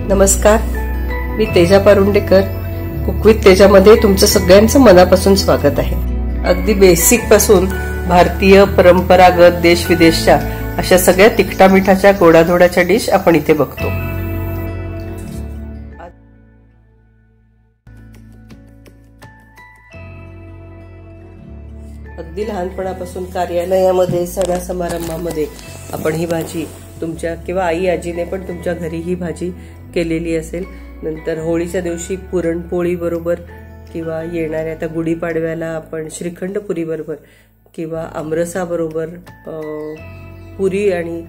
नमस्कार, मी तेजा पारुंडेकर. Cook with तेजामध्ये तुमचं सगळ्यांचं मनापासून स्वागत आहे. अगदी बेसिक पासून भारतीय परंपरागत देश विदेशच्या अशा सगळ्या तिखटा मिठाच्या गोडाधोडाच्या डिश आपण इथे बघतो. अगदी लहानपणापासून कार्यालयामध्ये सणा समारंभामध्ये आपण ही भाजी तुमच्या किंवा आई आजीने पण तुमच्या घरी ही भाजी केलेली असेल. नंतर होळीच्या दिवशी पुरणपोळी बरोबर किंवा येणाऱ्या आता गुढीपाडव्याला आपण श्रीखंड पुरी बरोबर किंवा आमरसा बरोबर पुरी आणि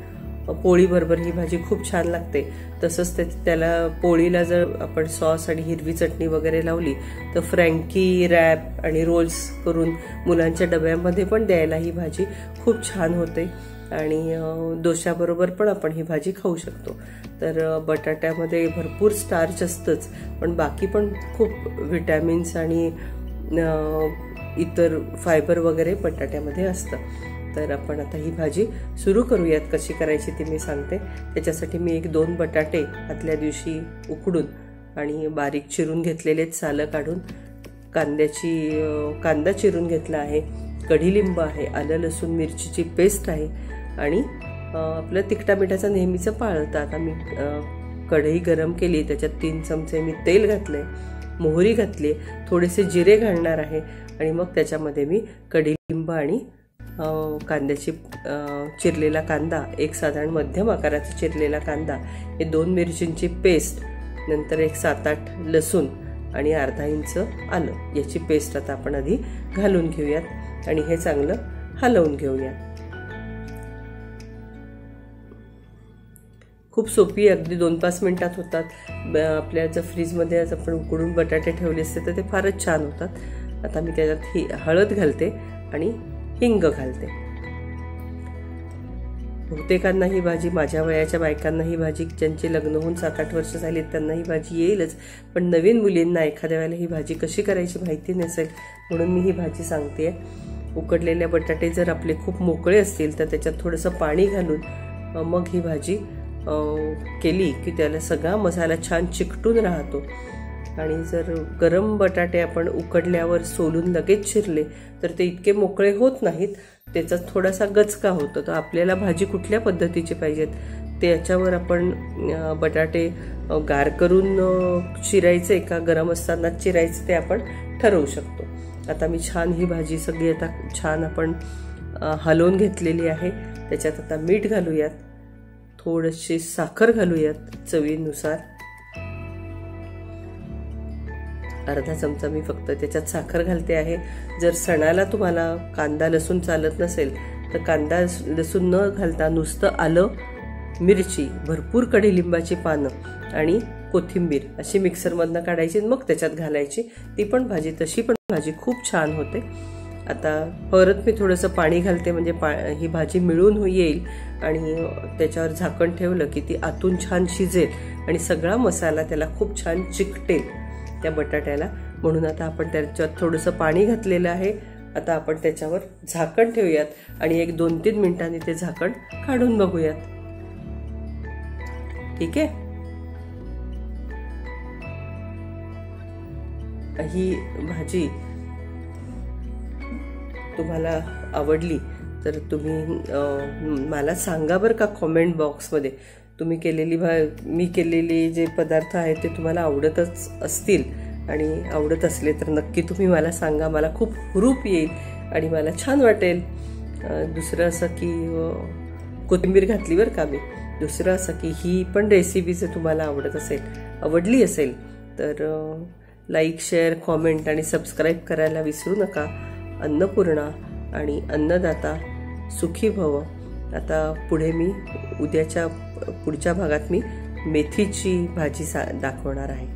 पोळी बरोबर ही भाजी खूप छान लागते. तसंच त्याला पोळीला जर आपण सॉस आणि हिरवी चटणी वगैरे लावली तर फ्रँकी रॅप आणि रोल्स करून मुलांच्या डब्यामध्ये पण द्यायला ही भाजी खूप छान होते. आणि डोश्याबरोबर पण आपण ही भाजी खाऊ शकतो. तर बटाट्यामध्ये भरपूर स्टार्च असतंच, पण बाकी पण खूप विटॅमिन्स आणि इतर फायबर वगैरे बटाट्यामध्ये असतं. तर आपण आता ही भाजी सुरू करूयात. कशी करायची ती मी सांगते. त्याच्यासाठी मी 1-2 बटाटे आदल्या दिवशी उकडून आणि बारीक चिरून घेतलेले सालं काढून कांदा चिरून घेतला आहे, कढीलिंब आहे, आलं लसूण मिरचीची पेस्ट आहे आणि आपलं तिखटा मिठाचं नेहमीचं पाळतं. आता मी कढई गरम केली, त्याच्यात 3 चमचे मी तेल घातले, मोहरी घातली, थोडेसे जिरे घालणार आहे आणि मग त्याच्यामध्ये मी कढीलिंब आणि कांद्याची चिरलेला कांदा, एक साधारण मध्यम आकाराचा चिरलेला कांदा, हे 2 मिरचींची पेस्ट, नंतर एक 7-8 लसूण आणि अर्धा इंच आलं याची पेस्ट आता आपण आधी घालून घेऊयात आणि हे चांगलं हलवून घेऊयात. खूप सोपी, अगदी 2-5 मिनिटात होतात. आपल्या जर फ्रीजमध्ये आज आपण उकडून बटाटे ठेवले असते तर ते फारच छान होतात. आता मी त्याच्यात हळद घालते आणि हिंग घालते. बहुतेकांना ही भाजी, माझ्या वयाच्या बायकांना ही भाजी, ज्यांचे लग्न होऊन 7-8 वर्ष झाली त्यांना ही भाजी येईलच, पण नवीन मुलींना एखाद्या वेळेला ही भाजी कशी करायची माहिती नसेल म्हणून मी ही भाजी सांगते. उकडलेल्या बटाटे जर आपले खूप मोकळे असतील तर त्याच्यात थोडंसं पाणी घालून मग ही भाजी केली की त्याला सगळा मसाला छान चिकटून राहतो. आणि जर गरम बटाटे आपण उकडल्यावर सोलून लगेच चिरले तर ते इतके मोकळे होत नाहीत, त्याचा थोडासा गचका होतो. तर आपल्याला भाजी कुठल्या पद्धतीची पाहिजेत त्याच्यावर आपण बटाटे गार करून चिरायचे का गरम असताना चिरायचे ते आपण ठरवू शकतो. आता मी छान ही भाजी सगळी आता छान आपण हलवून घेतलेली आहे. त्याच्यात आता मीठ घालूयात, थोडीशी साखर घालूयात चवीनुसार. अर्धा चमचा मी फक्त त्याच्यात साखर घालते आहे. जर सणाला तुम्हाला कांदा लसूण चालत नसेल तर कांदा लसूण न घालता नुसतं आलं, मिरची, भरपूर कढीलिंबाची पानं आणि कोथिंबीर अशी मिक्सरमधनं काढायची, मग त्याच्यात घालायची. ती पण भाजी, तशी पण भाजी खूप छान होते. आता परत मी थोडंसं पाणी घालते म्हणजे ही भाजी मिळून येईल आणि त्याच्यावर झाकण ठेवलं की ती आतून छान शिजेल आणि सगळा मसाला त्याला खूप छान चिकटेल त्या बटाट्याला. म्हणून आता आपण त्याच्यात थोडंसं पाणी घातलेलं आहे. आता आपण त्याच्यावर झाकण ठेवूयात आणि 1-2-3 मिनिटांनी ते झाकण काढून बघूयात. ठीक आहे. ही भाजी तुम्हाला आवडली तर तुम्ही मला सांगा बरं का कॉमेंट बॉक्समध्ये. तुम्ही मी केलेले जे पदार्थ आहेत ते तुम्हाला आवडतच असतील आणि आवडत असले तर नक्की तुम्ही मला सांगा. मला खूप हुरूप येईल आणि मला छान वाटेल. दुसरं असं की कोथिंबीर घातली बरं का मी. दुसरं असं की ही पण रेसिपी जर तुम्हाला आवडली असेल तर लाईक, शेअर, कॉमेंट आणि सबस्क्राईब करायला विसरू नका. अन्नपूर्णा आणि अन्नदाता सुखी भव. आता पुढच्या भागात मी मेथीची भाजी दाखवणार आहे.